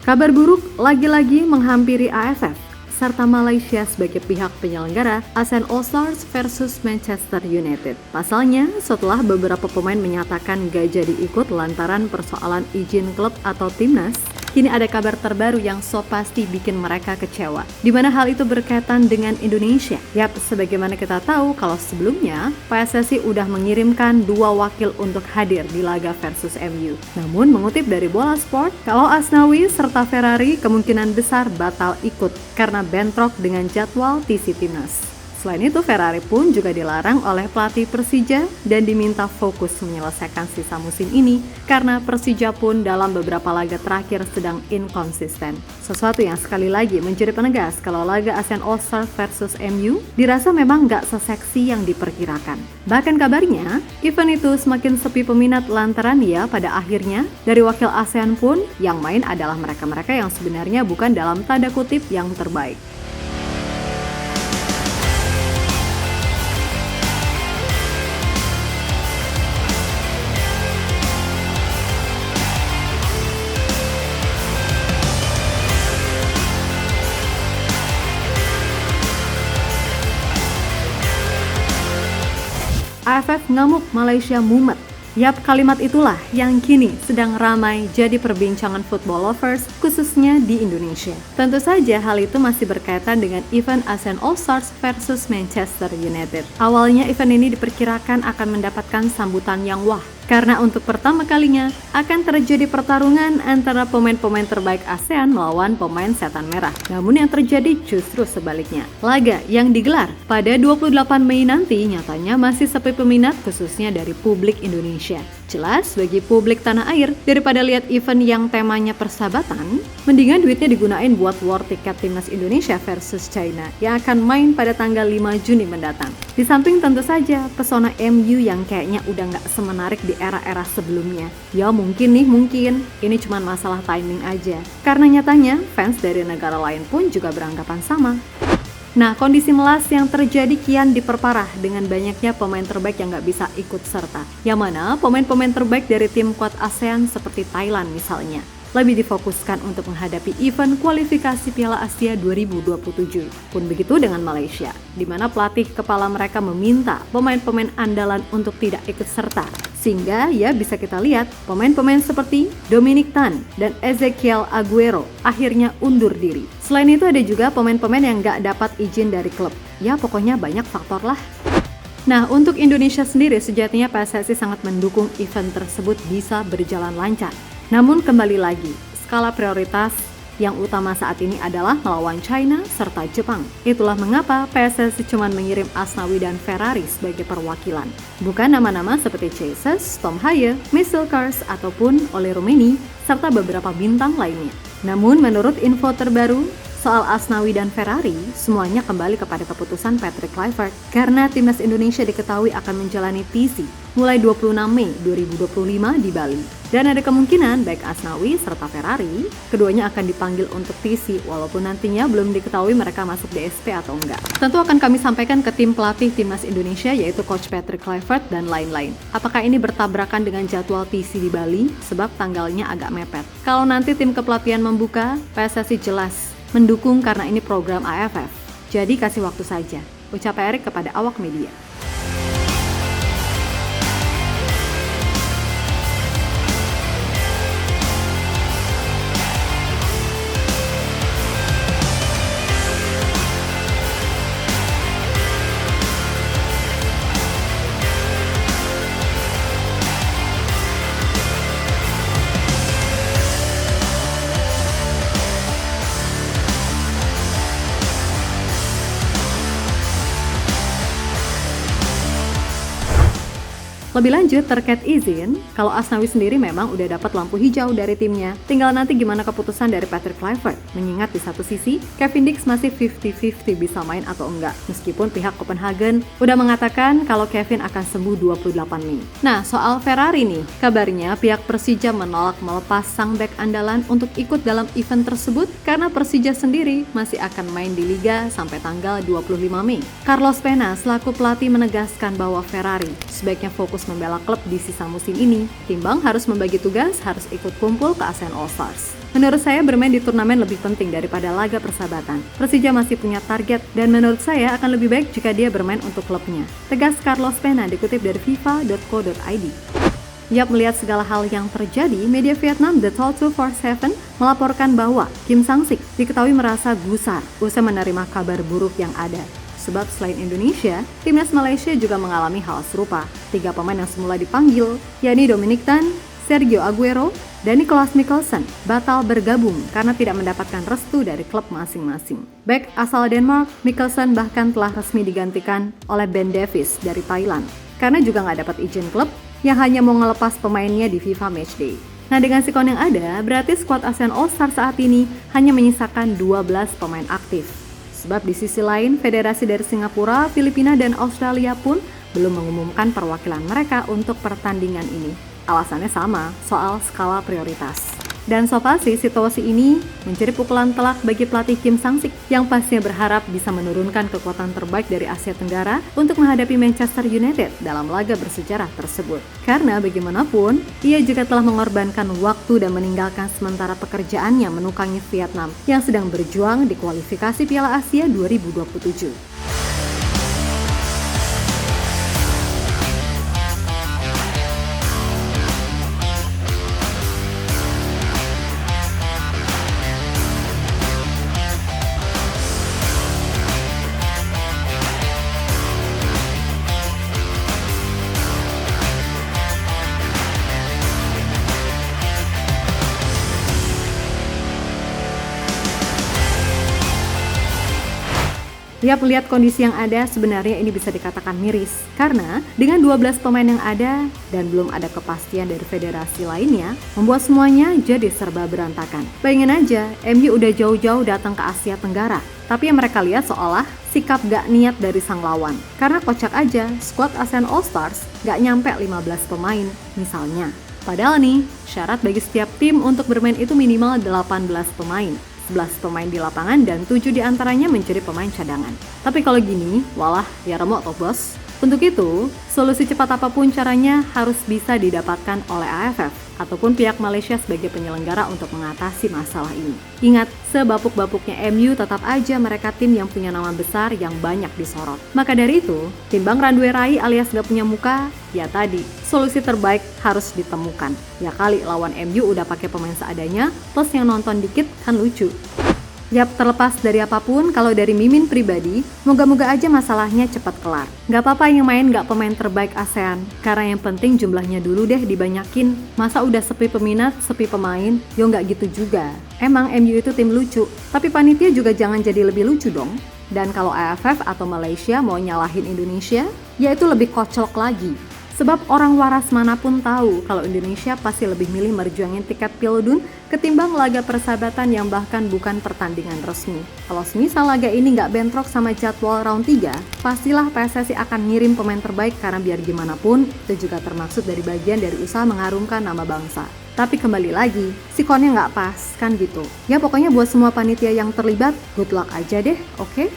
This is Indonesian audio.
Kabar buruk lagi-lagi menghampiri AFF serta Malaysia sebagai pihak penyelenggara ASEAN All-Stars versus Manchester United. Pasalnya, setelah beberapa pemain menyatakan gak jadi ikut lantaran persoalan izin klub atau timnas, kini ada kabar terbaru yang so pasti bikin mereka kecewa. Di mana hal itu berkaitan dengan Indonesia. Yap, sebagaimana kita tahu kalau sebelumnya PSSI udah mengirimkan 2 wakil untuk hadir di laga versus MU. Namun mengutip dari Bola Sport, kalau Asnawi serta Ferrari kemungkinan besar batal ikut karena bentrok dengan jadwal TC Timnas. Selain itu, Ferrari pun juga dilarang oleh pelatih Persija dan diminta fokus menyelesaikan sisa musim ini karena Persija pun dalam beberapa laga terakhir sedang inkonsisten. Sesuatu yang sekali lagi menjadi penegas kalau laga ASEAN All-Stars versus MU dirasa memang nggak seseksi yang diperkirakan. Bahkan kabarnya, event itu semakin sepi peminat lantaran ya pada akhirnya dari wakil ASEAN pun yang main adalah mereka-mereka yang sebenarnya bukan dalam tanda kutip yang terbaik. AFF ngamuk, Malaysia mumet. Yap, kalimat itulah yang kini sedang ramai jadi perbincangan football lovers khususnya di Indonesia. Tentu saja hal itu masih berkaitan dengan event ASEAN All-Stars versus Manchester United. Awalnya event ini diperkirakan akan mendapatkan sambutan yang wah, karena untuk pertama kalinya akan terjadi pertarungan antara pemain-pemain terbaik ASEAN melawan pemain setan merah. Namun yang terjadi justru sebaliknya. Laga yang digelar pada 28 Mei nanti nyatanya masih sepi peminat khususnya dari publik Indonesia. Jelas bagi publik tanah air, daripada lihat event yang temanya persahabatan, mendingan duitnya digunain buat war tiket timnas Indonesia versus China yang akan main pada tanggal 5 Juni mendatang. Di samping tentu saja pesona MU yang kayaknya udah nggak semenarik di era-era sebelumnya. Ya mungkin ini cuma masalah timing aja. Karena nyatanya fans dari negara lain pun juga beranggapan sama. Nah, kondisi melas yang terjadi kian diperparah dengan banyaknya pemain terbaik yang nggak bisa ikut serta. Yang mana pemain-pemain terbaik dari tim kuat ASEAN seperti Thailand misalnya lebih difokuskan untuk menghadapi event kualifikasi Piala Asia 2027. Pun begitu dengan Malaysia, di mana pelatih kepala mereka meminta pemain-pemain andalan untuk tidak ikut serta. Sehingga ya bisa kita lihat pemain-pemain seperti Dominic Tan dan Ezekiel Aguero akhirnya undur diri. Selain itu ada juga pemain-pemain yang nggak dapat izin dari klub. Ya pokoknya banyak faktor lah. Nah, untuk Indonesia sendiri sejatinya PSSI sangat mendukung event tersebut bisa berjalan lancar. Namun kembali lagi, skala prioritas yang utama saat ini adalah melawan China serta Jepang. Itulah mengapa PSSI cuma mengirim Asnawi dan Ferrari sebagai perwakilan. Bukan nama-nama seperti Jesus, Tom Haye, Michel Kars, ataupun Ole Rummenigge, serta beberapa bintang lainnya. Namun menurut info terbaru, soal Asnawi dan Ferrari, semuanya kembali kepada keputusan Patrick Kluivert karena timnas Indonesia diketahui akan menjalani TC mulai 26 Mei 2025 di Bali. Dan ada kemungkinan baik Asnawi serta Ferrari, keduanya akan dipanggil untuk TC walaupun nantinya belum diketahui mereka masuk DSP atau enggak. Tentu akan kami sampaikan ke tim pelatih timnas Indonesia yaitu Coach Patrick Kluivert dan lain-lain. Apakah ini bertabrakan dengan jadwal TC di Bali sebab tanggalnya agak mepet. Kalau nanti tim kepelatihan membuka, PSSI jelas mendukung karena ini program AFF. Jadi kasih waktu saja, ucap Erik kepada awak media. Lebih lanjut terkait izin, kalau Asnawi sendiri memang udah dapat lampu hijau dari timnya. Tinggal nanti gimana keputusan dari Patrick Kluivert. Mengingat di satu sisi, Kevin Dix masih 50-50 bisa main atau enggak. Meskipun pihak Copenhagen udah mengatakan kalau Kevin akan sembuh 28 Mei. Nah, soal Ferrari nih, kabarnya pihak Persija menolak melepas sang bek andalan untuk ikut dalam event tersebut karena Persija sendiri masih akan main di Liga sampai tanggal 25 Mei. Carlos Pena selaku pelatih menegaskan bahwa Ferrari sebaiknya fokus harus membela klub di sisa musim ini, timbang harus membagi tugas harus ikut kumpul ke ASEAN All Stars. Menurut saya bermain di turnamen lebih penting daripada laga persahabatan. Persija masih punya target dan menurut saya akan lebih baik jika dia bermain untuk klubnya. Tegas Carlos Pena dikutip dari fifa.co.id. Yap, melihat segala hal yang terjadi, media Vietnam The Toll 247 melaporkan bahwa Kim Sang-sik diketahui merasa gusar usai menerima kabar buruk yang ada. Sebab selain Indonesia, timnas Malaysia juga mengalami hal serupa. 3 pemain yang semula dipanggil, yakni Dominic Tan, Sergio Aguero, dan Nicolas Mikkelsen batal bergabung karena tidak mendapatkan restu dari klub masing-masing. Back asal Denmark, Mikkelsen bahkan telah resmi digantikan oleh Ben Davies dari Thailand karena juga nggak dapat izin klub yang hanya mau ngelepas pemainnya di FIFA Matchday. Nah, dengan sikon yang ada, berarti skuad ASEAN All Star saat ini hanya menyisakan 12 pemain aktif. Sebab di sisi lain, federasi dari Singapura, Filipina, dan Australia pun belum mengumumkan perwakilan mereka untuk pertandingan ini. Alasannya sama, soal skala prioritas. Dan so far sih, situasi ini menjadi pukulan telak bagi pelatih Kim Sang-sik yang pastinya berharap bisa menurunkan kekuatan terbaik dari Asia Tenggara untuk menghadapi Manchester United dalam laga bersejarah tersebut. Karena bagaimanapun, ia juga telah mengorbankan waktu dan meninggalkan sementara pekerjaannya menukangi Vietnam yang sedang berjuang di kualifikasi Piala Asia 2027. Yap, melihat kondisi yang ada, sebenarnya ini bisa dikatakan miris. Karena dengan 12 pemain yang ada dan belum ada kepastian dari federasi lainnya, membuat semuanya jadi serba berantakan. Bayangin aja, MU udah jauh-jauh datang ke Asia Tenggara. Tapi yang mereka lihat seolah sikap gak niat dari sang lawan. Karena kocak aja, skuad ASEAN All Stars gak nyampe 15 pemain misalnya. Padahal nih, syarat bagi setiap tim untuk bermain itu minimal 18 pemain. 11 pemain di lapangan dan 7 diantaranya menjadi pemain cadangan. Tapi kalau gini, walah ya remuk toh bos. Untuk itu, solusi cepat apapun caranya harus bisa didapatkan oleh AFF ataupun pihak Malaysia sebagai penyelenggara untuk mengatasi masalah ini. Ingat, sebapuk-bapuknya MU tetap aja mereka tim yang punya nama besar yang banyak disorot. Maka dari itu, timbang Randwe Rai alias gak punya muka, ya tadi, solusi terbaik harus ditemukan. Ya kali lawan MU udah pakai pemain seadanya, plus yang nonton dikit kan lucu. Yap, terlepas dari apapun, kalau dari Mimin pribadi, moga-moga aja masalahnya cepat kelar. Gak apa-apa yang main gak pemain terbaik ASEAN, karena yang penting jumlahnya dulu deh dibanyakin. Masa udah sepi peminat, sepi pemain, yo gak gitu juga. Emang MU itu tim lucu, tapi panitia juga jangan jadi lebih lucu dong. Dan kalau AFF atau Malaysia mau nyalahin Indonesia, ya itu lebih kocok lagi. Sebab orang waras manapun tahu kalau Indonesia pasti lebih milih merjuangin tiket Piala ketimbang laga persahabatan yang bahkan bukan pertandingan resmi. Kalau semisal laga ini nggak bentrok sama jadwal round 3, pastilah PSSI akan ngirim pemain terbaik karena biar gimana pun itu juga termaksud dari bagian dari usaha mengharumkan nama bangsa. Tapi kembali lagi, sikonnya nggak pas, kan gitu. Ya pokoknya buat semua panitia yang terlibat, good luck aja deh, oke?